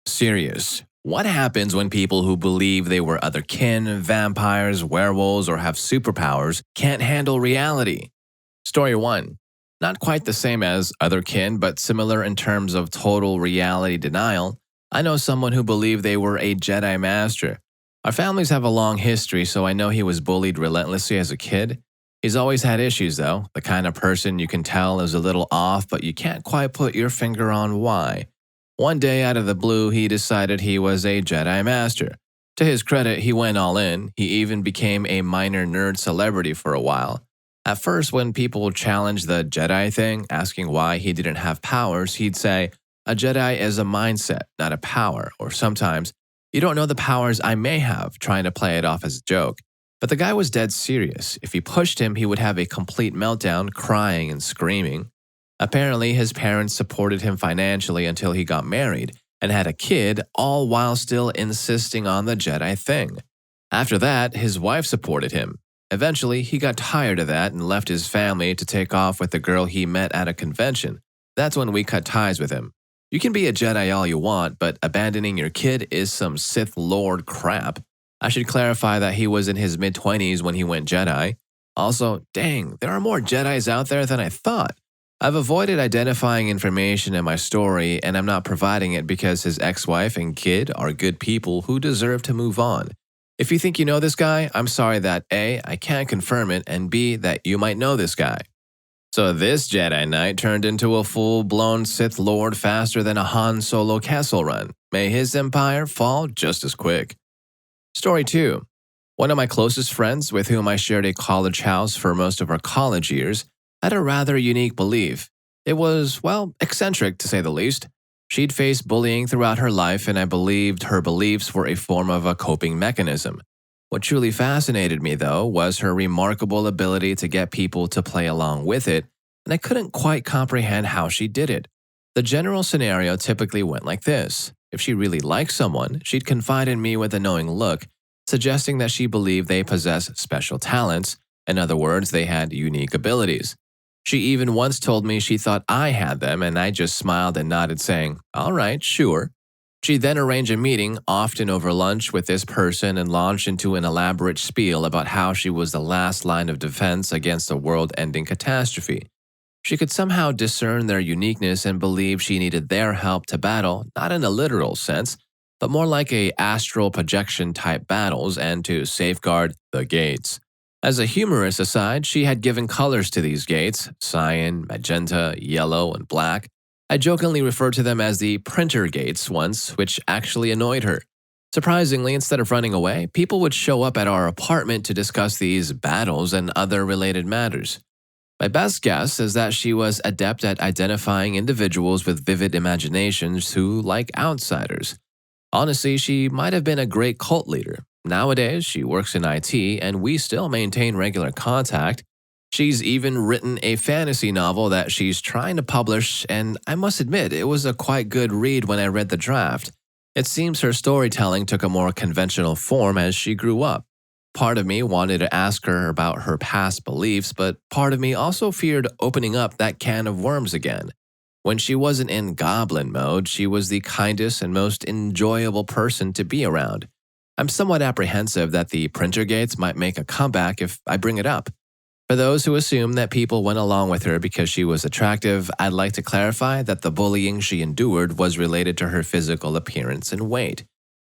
Serious. What happens when people who believe they were other kin, vampires, werewolves, or have superpowers can't handle reality? Story 1. Not quite the same as other kin, but similar in terms of total reality denial. I know someone who believed they were a Jedi Master. Our families have a long history, so I know he was bullied relentlessly as a kid. He's always had issues, though, the kind of person you can tell is a little off, but you can't quite put your finger on why. One day, out of the blue, he decided he was a Jedi Master. To his credit, he went all in. He even became a minor nerd celebrity for a while. At first, when people challenged the Jedi thing, asking why he didn't have powers, he'd say, "A Jedi is a mindset, not a power," or sometimes, "You don't know the powers I may have," trying to play it off as a joke. But the guy was dead serious. If he pushed him, he would have a complete meltdown, crying and screaming. Apparently, his parents supported him financially until he got married and had a kid, all while still insisting on the Jedi thing. After that, his wife supported him. Eventually, he got tired of that and left his family to take off with the girl he met at a convention. That's when we cut ties with him. You can be a Jedi all you want, but abandoning your kid is some Sith Lord crap. I should clarify that he was in his mid-20s when he went Jedi. Also, dang, there are more Jedis out there than I thought. I've avoided identifying information in my story, and I'm not providing it because his ex-wife and kid are good people who deserve to move on. If you think you know this guy, I'm sorry that A, I can't confirm it, and B, that you might know this guy. So this Jedi Knight turned into a full-blown Sith Lord faster than a Han Solo castle run. May his empire fall just as quick. Story 2. One of my closest friends, with whom I shared a college house for most of our college years, had a rather unique belief. It was, well, eccentric to say the least. She'd faced bullying throughout her life, and I believed her beliefs were a form of a coping mechanism. What truly fascinated me, though, was her remarkable ability to get people to play along with it, and I couldn't quite comprehend how she did it. The general scenario typically went like this. If she really liked someone, she'd confide in me with a knowing look, suggesting that she believed they possessed special talents. In other words, they had unique abilities. She even once told me she thought I had them, and I just smiled and nodded, saying, "All right, sure." She'd then arrange a meeting, often over lunch, with this person and launch into an elaborate spiel about how she was the last line of defense against a world-ending catastrophe. She could somehow discern their uniqueness and believe she needed their help to battle, not in a literal sense, but more like a astral projection type battles and to safeguard the gates. As a humorous aside, she had given colors to these gates, cyan, magenta, yellow, and black. I jokingly referred to them as the printer gates once, which actually annoyed her. Surprisingly, instead of running away, people would show up at our apartment to discuss these battles and other related matters. My best guess is that she was adept at identifying individuals with vivid imaginations who like outsiders. Honestly, she might have been a great cult leader. Nowadays, she works in IT, and we still maintain regular contact. She's even written a fantasy novel that she's trying to publish, and I must admit, it was a quite good read when I read the draft. It seems her storytelling took a more conventional form as she grew up. Part of me wanted to ask her about her past beliefs, but part of me also feared opening up that can of worms again. When she wasn't in goblin mode, she was the kindest and most enjoyable person to be around. I'm somewhat apprehensive that the printer gates might make a comeback if I bring it up. For those who assume that people went along with her because she was attractive, I'd like to clarify that the bullying she endured was related to her physical appearance and weight.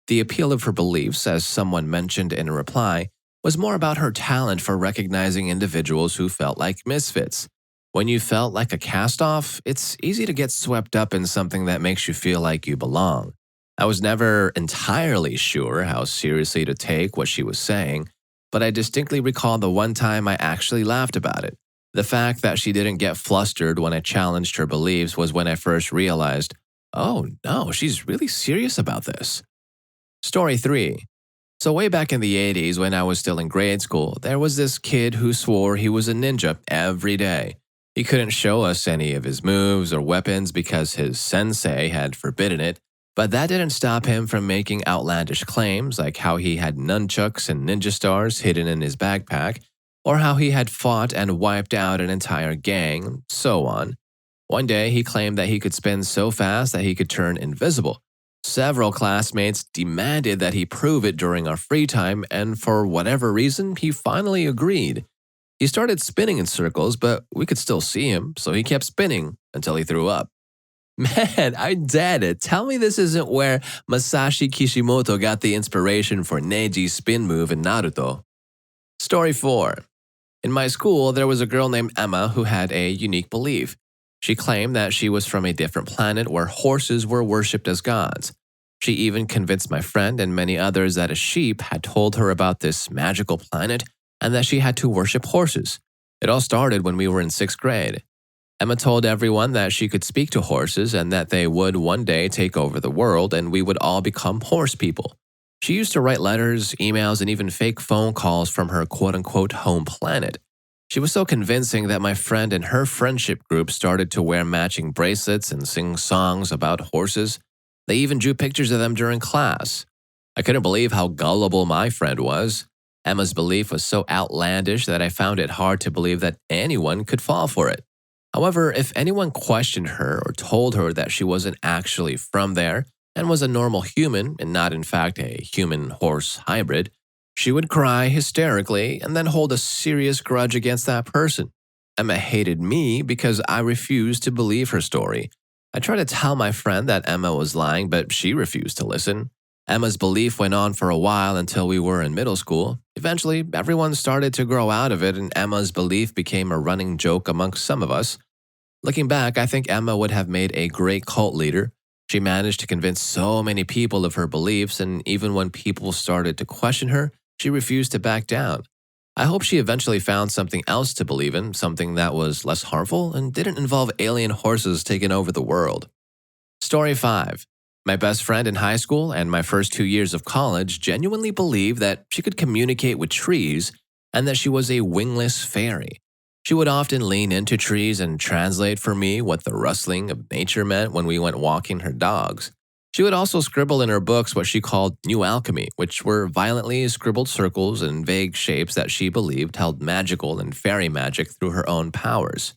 The appeal of her beliefs, as someone mentioned in a reply, was more about her talent for recognizing individuals who felt like misfits. When you felt like a cast-off, it's easy to get swept up in something that makes you feel like you belong. I was never entirely sure how seriously to take what she was saying, but I distinctly recall the one time I actually laughed about it. The fact that she didn't get flustered when I challenged her beliefs was when I first realized, oh no, she's really serious about this. Story 3. So way back in the 80s when I was still in grade school, there was this kid who swore he was a ninja every day. He couldn't show us any of his moves or weapons because his sensei had forbidden it, but that didn't stop him from making outlandish claims like how he had nunchucks and ninja stars hidden in his backpack, or how he had fought and wiped out an entire gang, so on. One day, he claimed that he could spin so fast that he could turn invisible. Several classmates demanded that he prove it during our free time, and for whatever reason, he finally agreed. He started spinning in circles, but we could still see him, so he kept spinning until he threw up. Man, I'm dead. Tell me this isn't where Masashi Kishimoto got the inspiration for Neji's spin move in Naruto. Story 4. In my school, there was a girl named Emma who had a unique belief. She claimed that she was from a different planet where horses were worshipped as gods. She even convinced my friend and many others that a sheep had told her about this magical planet and that she had to worship horses. It all started when we were in 6th grade. Emma told everyone that she could speak to horses and that they would one day take over the world and we would all become horse people. She used to write letters, emails, and even fake phone calls from her quote-unquote home planet. She was so convincing that my friend and her friendship group started to wear matching bracelets and sing songs about horses. They even drew pictures of them during class. I couldn't believe how gullible my friend was. Emma's belief was so outlandish that I found it hard to believe that anyone could fall for it. However, if anyone questioned her or told her that she wasn't actually from there and was a normal human and not in fact a human-horse hybrid, she would cry hysterically and then hold a serious grudge against that person. Emma hated me because I refused to believe her story. I tried to tell my friend that Emma was lying, but she refused to listen. Emma's belief went on for a while until we were in middle school. Eventually, everyone started to grow out of it and Emma's belief became a running joke amongst some of us. Looking back, I think Emma would have made a great cult leader. She managed to convince so many people of her beliefs, and even when people started to question her, she refused to back down. I hope she eventually found something else to believe in, something that was less harmful and didn't involve alien horses taking over the world. Story 5. My best friend in high school and my first 2 years of college genuinely believed that she could communicate with trees and that she was a wingless fairy. She would often lean into trees and translate for me what the rustling of nature meant when we went walking her dogs. She would also scribble in her books what she called new alchemy, which were violently scribbled circles and vague shapes that she believed held magical and fairy magic through her own powers.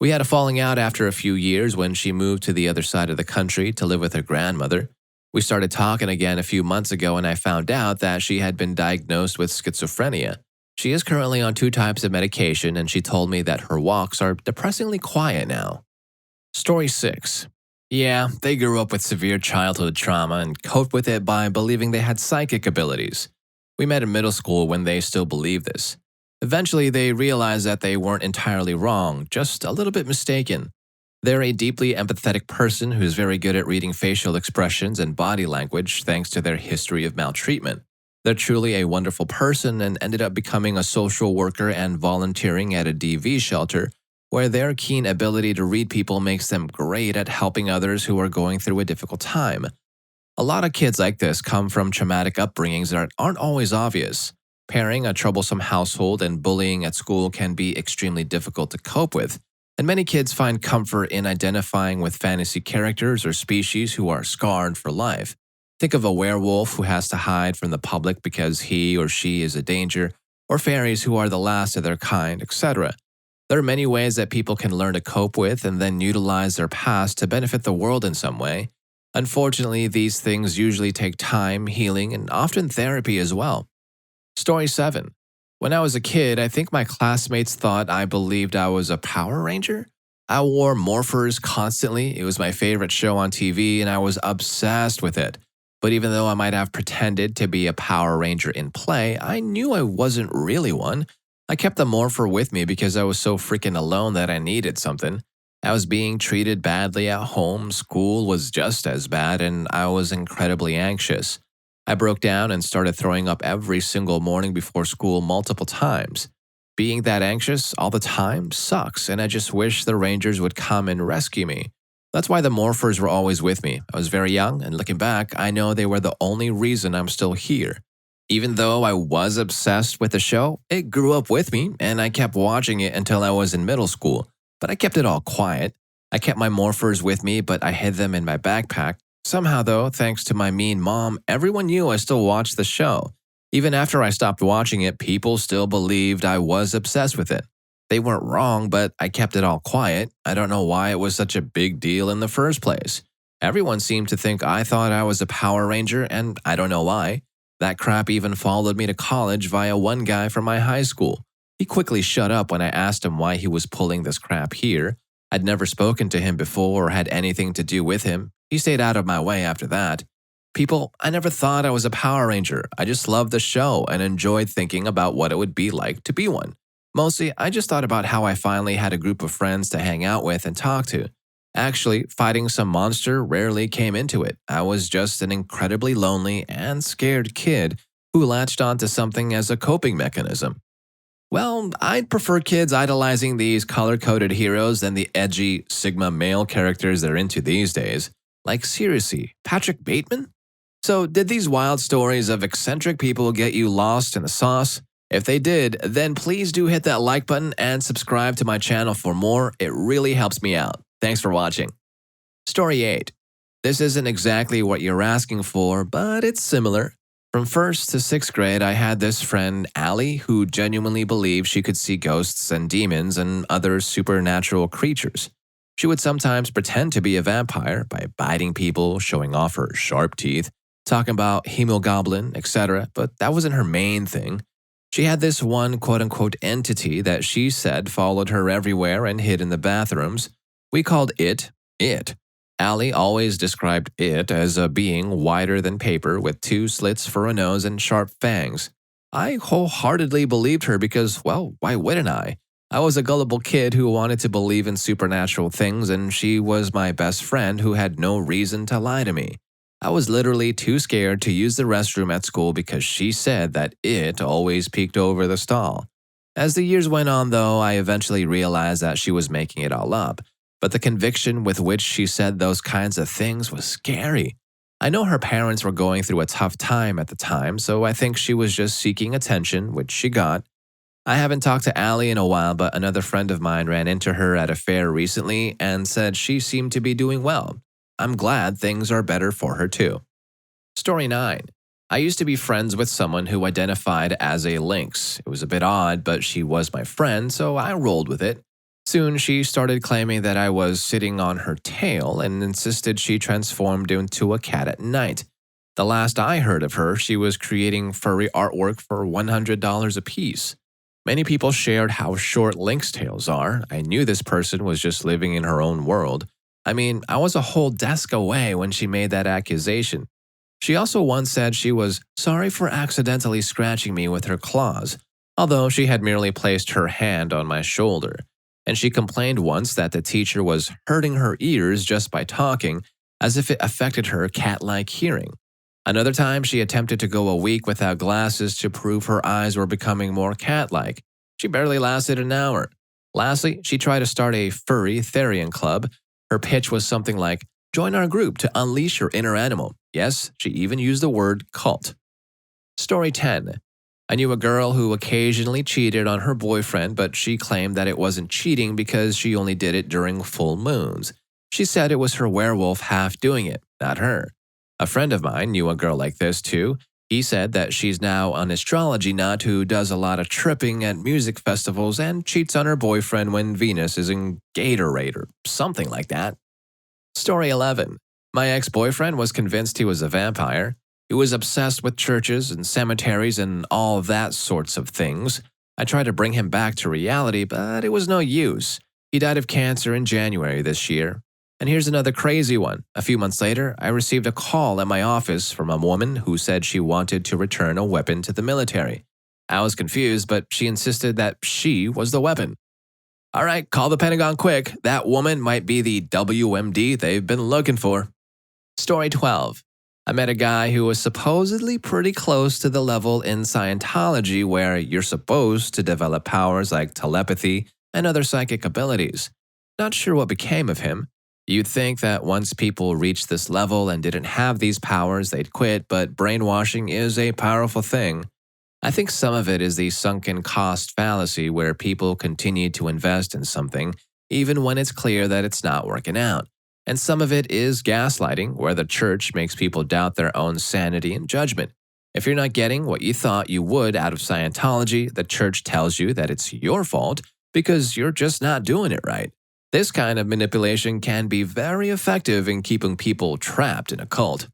We had a falling out after a few years when she moved to the other side of the country to live with her grandmother. We started talking again a few months ago and I found out that she had been diagnosed with schizophrenia. She is currently on 2 types of medication and she told me that her walks are depressingly quiet now. Story 6. Yeah, they grew up with severe childhood trauma and coped with it by believing they had psychic abilities. We met in middle school when they still believed this. Eventually, they realized that they weren't entirely wrong, just a little bit mistaken. They're a deeply empathetic person who's very good at reading facial expressions and body language thanks to their history of maltreatment. They're truly a wonderful person and ended up becoming a social worker and volunteering at a DV shelter, where their keen ability to read people makes them great at helping others who are going through a difficult time. A lot of kids like this come from traumatic upbringings that aren't always obvious. Pairing a troublesome household and bullying at school can be extremely difficult to cope with, and many kids find comfort in identifying with fantasy characters or species who are scarred for life. Think of a werewolf who has to hide from the public because he or she is a danger, or fairies who are the last of their kind, etc. There are many ways that people can learn to cope with and then utilize their past to benefit the world in some way. Unfortunately, these things usually take time, healing, and often therapy as well. Story 7. When I was a kid, I think my classmates thought I believed I was a Power Ranger. I wore morphers constantly. It was my favorite show on TV and I was obsessed with it. But even though I might have pretended to be a Power Ranger in play, I knew I wasn't really one. I kept the morpher with me because I was so freaking alone that I needed something. I was being treated badly at home, school was just as bad, and I was incredibly anxious. I broke down and started throwing up every single morning before school multiple times. Being that anxious all the time sucks, and I just wish the Rangers would come and rescue me. That's why the morphers were always with me. I was very young, and looking back, I know they were the only reason I'm still here. Even though I was obsessed with the show, it grew up with me, and I kept watching it until I was in middle school. But I kept it all quiet. I kept my morphers with me, but I hid them in my backpack. Somehow, though, thanks to my mean mom, everyone knew I still watched the show. Even after I stopped watching it, people still believed I was obsessed with it. They weren't wrong, but I kept it all quiet. I don't know why it was such a big deal in the first place. Everyone seemed to think I thought I was a Power Ranger, and I don't know why. That crap even followed me to college via one guy from my high school. He quickly shut up when I asked him why he was pulling this crap here. I'd never spoken to him before or had anything to do with him. He stayed out of my way after that. People, I never thought I was a Power Ranger. I just loved the show and enjoyed thinking about what it would be like to be one. Mostly, I just thought about how I finally had a group of friends to hang out with and talk to. Actually, fighting some monster rarely came into it. I was just an incredibly lonely and scared kid who latched onto something as a coping mechanism. Well, I'd prefer kids idolizing these color-coded heroes than the edgy Sigma male characters they're into these days. Like seriously, Patrick Bateman? So did these wild stories of eccentric people get you lost in the sauce? If they did, then please do hit that like button and subscribe to my channel for more. It really helps me out. Thanks for watching. Story 8. This isn't exactly what you're asking for, but it's similar. From 1st to 6th grade, I had this friend, Allie, who genuinely believed she could see ghosts and demons and other supernatural creatures. She would sometimes pretend to be a vampire by biting people, showing off her sharp teeth, talking about hemoglobin, etc., but that wasn't her main thing. She had this one quote-unquote entity that she said followed her everywhere and hid in the bathrooms. We called it. Allie always described it as a being whiter than paper with 2 slits for a nose and sharp fangs. I wholeheartedly believed her because, well, why wouldn't I? I was a gullible kid who wanted to believe in supernatural things, and she was my best friend who had no reason to lie to me. I was literally too scared to use the restroom at school because she said that it always peeked over the stall. As the years went on, though, I eventually realized that she was making it all up. But the conviction with which she said those kinds of things was scary. I know her parents were going through a tough time at the time, so I think she was just seeking attention, which she got. I haven't talked to Allie in a while, but another friend of mine ran into her at a fair recently and said she seemed to be doing well. I'm glad things are better for her too. Story 9. I used to be friends with someone who identified as a lynx. It was a bit odd, but she was my friend, so I rolled with it. Soon, she started claiming that I was sitting on her tail and insisted she transformed into a cat at night. The last I heard of her, she was creating furry artwork for $100 apiece. Many people shared how short lynx tails are. I knew this person was just living in her own world. I mean, I was a whole desk away when she made that accusation. She also once said she was sorry for accidentally scratching me with her claws, although she had merely placed her hand on my shoulder. And she complained once that the teacher was hurting her ears just by talking, as if it affected her cat-like hearing. Another time, she attempted to go a week without glasses to prove her eyes were becoming more cat-like. She barely lasted an hour. Lastly, she tried to start a furry Therian club. Her pitch was something like, join our group to unleash your inner animal. Yes, she even used the word cult. Story 10. I knew a girl who occasionally cheated on her boyfriend, but she claimed that it wasn't cheating because she only did it during full moons. She said it was her werewolf half doing it, not her. A friend of mine knew a girl like this too. He said that she's now an astrology nut who does a lot of tripping at music festivals and cheats on her boyfriend when Venus is in Gatorade or something like that. Story 11. My ex-boyfriend was convinced he was a vampire. He was obsessed with churches and cemeteries and all that sorts of things. I tried to bring him back to reality, but it was no use. He died of cancer in January this year. And here's another crazy one. A few months later, I received a call at my office from a woman who said she wanted to return a weapon to the military. I was confused, but she insisted that she was the weapon. All right, call the Pentagon quick. That woman might be the WMD they've been looking for. Story 12. I met a guy who was supposedly pretty close to the level in Scientology where you're supposed to develop powers like telepathy and other psychic abilities. Not sure what became of him. You'd think that once people reached this level and didn't have these powers, they'd quit, but brainwashing is a powerful thing. I think some of it is the sunken cost fallacy where people continue to invest in something even when it's clear that it's not working out. And some of it is gaslighting, where the church makes people doubt their own sanity and judgment. If you're not getting what you thought you would out of Scientology, the church tells you that it's your fault because you're just not doing it right. This kind of manipulation can be very effective in keeping people trapped in a cult.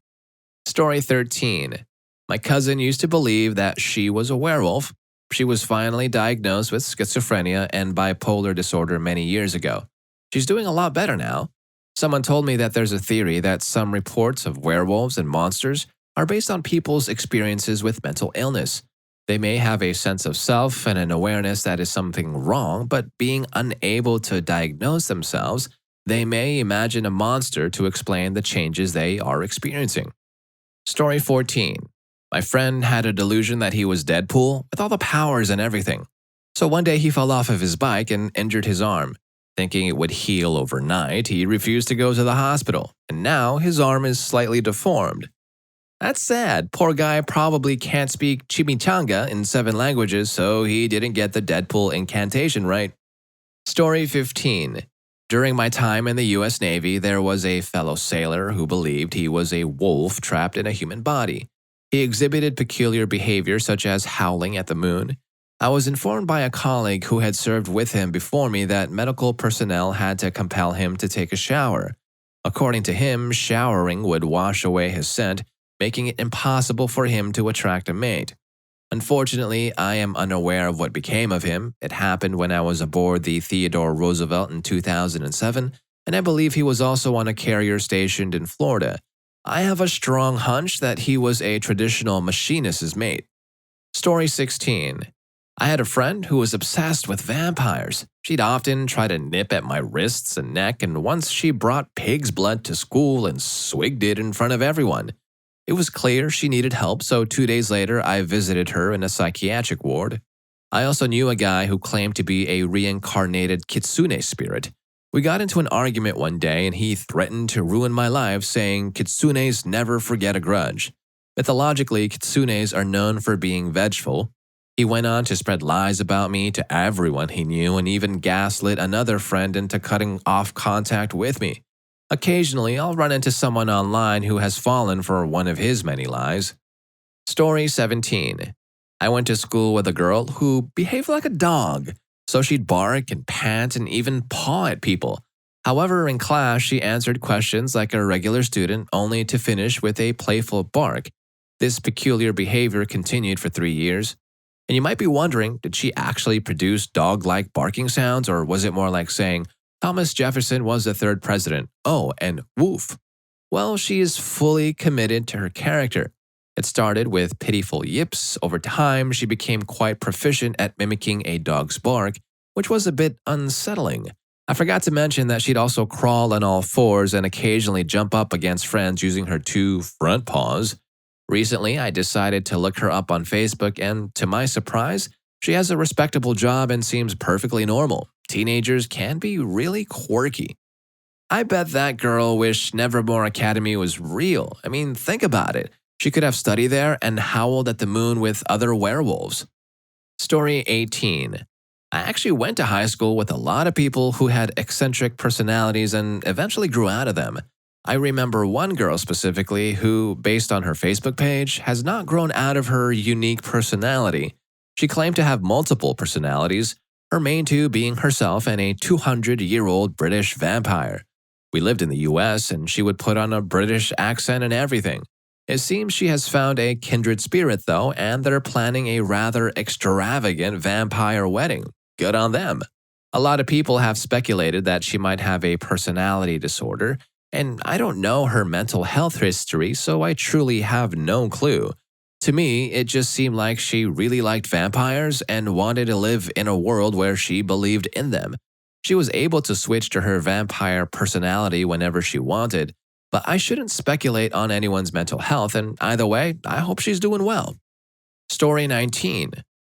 Story 13. My cousin used to believe that she was a werewolf. She was finally diagnosed with schizophrenia and bipolar disorder many years ago. She's doing a lot better now. Someone told me that there's a theory that some reports of werewolves and monsters are based on people's experiences with mental illness. They may have a sense of self and an awareness that is something wrong, but being unable to diagnose themselves, they may imagine a monster to explain the changes they are experiencing. Story 14. My friend had a delusion that he was Deadpool with all the powers and everything. So one day he fell off of his bike and injured his arm. Thinking it would heal overnight, he refused to go to the hospital, and now his arm is slightly deformed. That's sad. Poor guy probably can't speak chimichanga in 7 languages, so he didn't get the Deadpool incantation right. Story 15. During my time in the US Navy, there was a fellow sailor who believed he was a wolf trapped in a human body. He exhibited peculiar behavior such as howling at the moon. I was informed by a colleague who had served with him before me that medical personnel had to compel him to take a shower. According to him, showering would wash away his scent, making it impossible for him to attract a mate. Unfortunately, I am unaware of what became of him. It happened when I was aboard the Theodore Roosevelt in 2007, and I believe he was also on a carrier stationed in Florida. I have a strong hunch that he was a traditional machinist's mate. Story 16. I had a friend who was obsessed with vampires. She'd often try to nip at my wrists and neck, and once she brought pig's blood to school and swigged it in front of everyone. It was clear she needed help, so 2 days later I visited her in a psychiatric ward. I also knew a guy who claimed to be a reincarnated kitsune spirit. We got into an argument one day and he threatened to ruin my life, saying kitsunes never forget a grudge. Mythologically, kitsunes are known for being vengeful. He went on to spread lies about me to everyone he knew and even gaslit another friend into cutting off contact with me. Occasionally, I'll run into someone online who has fallen for one of his many lies. Story 17. I went to school with a girl who behaved like a dog, so she'd bark and pant and even paw at people. However, in class, she answered questions like a regular student, only to finish with a playful bark. This peculiar behavior continued for 3 years. And you might be wondering, did she actually produce dog-like barking sounds, or was it more like saying, Thomas Jefferson was the 3rd president, oh, and woof? Well, she is fully committed to her character. It started with pitiful yips. Over time, she became quite proficient at mimicking a dog's bark, which was a bit unsettling. I forgot to mention that she'd also crawl on all 4s and occasionally jump up against friends using her 2 front paws. Recently, I decided to look her up on Facebook, and to my surprise, she has a respectable job and seems perfectly normal. Teenagers can be really quirky. I bet that girl wished Nevermore Academy was real. I mean, think about it. She could have studied there and howled at the moon with other werewolves. Story 18. I actually went to high school with a lot of people who had eccentric personalities and eventually grew out of them. I remember one girl specifically who, based on her Facebook page, has not grown out of her unique personality. She claimed to have multiple personalities, her main 2 being herself and a 200-year-old British vampire. We lived in the US and she would put on a British accent and everything. It seems she has found a kindred spirit though, and they're planning a rather extravagant vampire wedding. Good on them. A lot of people have speculated that she might have a personality disorder, and I don't know her mental health history, so I truly have no clue. To me, it just seemed like she really liked vampires and wanted to live in a world where she believed in them. She was able to switch to her vampire personality whenever she wanted, but I shouldn't speculate on anyone's mental health, and either way, I hope she's doing well. Story 19.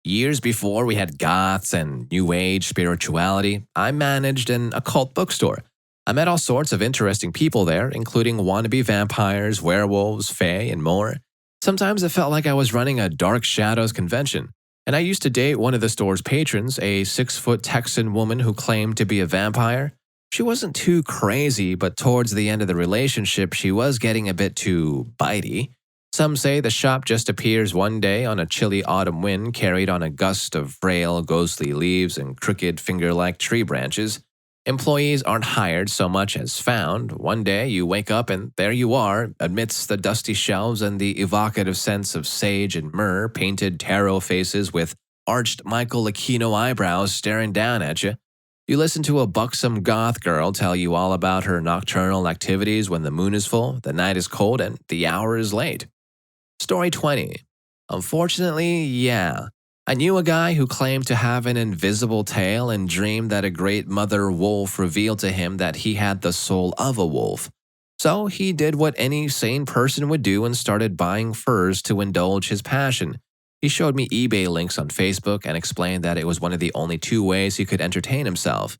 Years before we had goths and new age spirituality, I managed an occult bookstore. I met all sorts of interesting people there, including wannabe vampires, werewolves, fae, and more. Sometimes it felt like I was running a Dark Shadows convention, and I used to date one of the store's patrons, a 6-foot Texan woman who claimed to be a vampire. She wasn't too crazy, but towards the end of the relationship, she was getting a bit too bitey. Some say the shop just appears one day on a chilly autumn wind carried on a gust of frail, ghostly leaves and crooked finger-like tree branches. Employees aren't hired so much as found. One day you wake up and there you are, amidst the dusty shelves and the evocative scents of sage and myrrh, painted tarot faces with arched Michael Aquino eyebrows staring down at you. You listen to a buxom goth girl tell you all about her nocturnal activities when the moon is full, the night is cold, and the hour is late. Story 20. Unfortunately, yeah. I knew a guy who claimed to have an invisible tail and dreamed that a great mother wolf revealed to him that he had the soul of a wolf. So he did what any sane person would do and started buying furs to indulge his passion. He showed me eBay links on Facebook and explained that it was one of the only 2 ways he could entertain himself.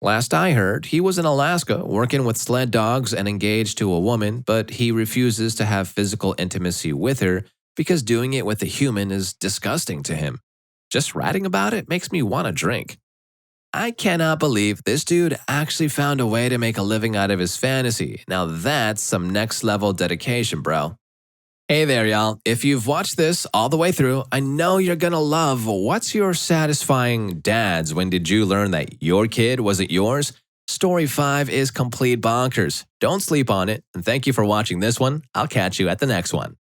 Last I heard, he was in Alaska working with sled dogs and engaged to a woman, but he refuses to have physical intimacy with her because doing it with a human is disgusting to him. Just writing about it makes me want to drink. I cannot believe this dude actually found a way to make a living out of his fantasy. Now that's some next level dedication, bro. Hey there, y'all. If you've watched this all the way through, I know you're gonna love what's your satisfying dads when did you learn that your kid wasn't yours? Story 5 is complete bonkers. Don't sleep on it, and thank you for watching this one. I'll catch you at the next one.